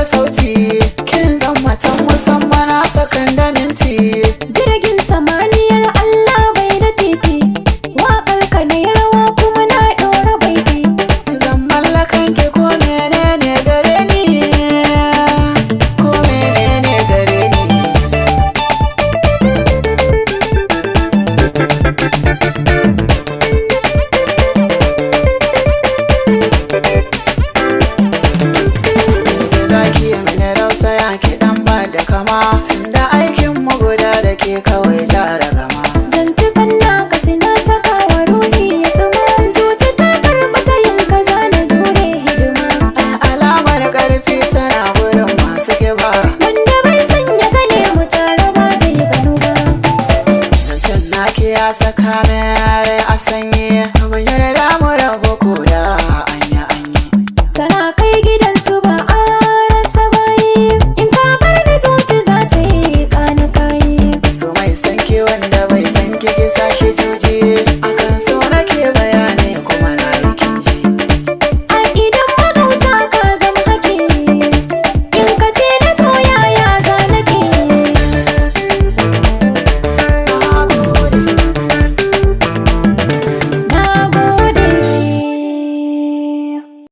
da sauti, kin zama ta musamman a sakan da minti. Jirgin samaniyar Allah bai da titi, waƙar ka na yi rawa kuma na ɗora baiti. Zan mallakan ki ko menene gare ni, ko menene gare ni. Zaki yi mini rausaya ki dan ba da kama, tunda aikin mu guda da ke kawai jara gama. Zantukan naka suna saka wa ruhi ya tsuma, zuci ta karɓa ta yin kaza na jure hidima. Alamar ƙarfi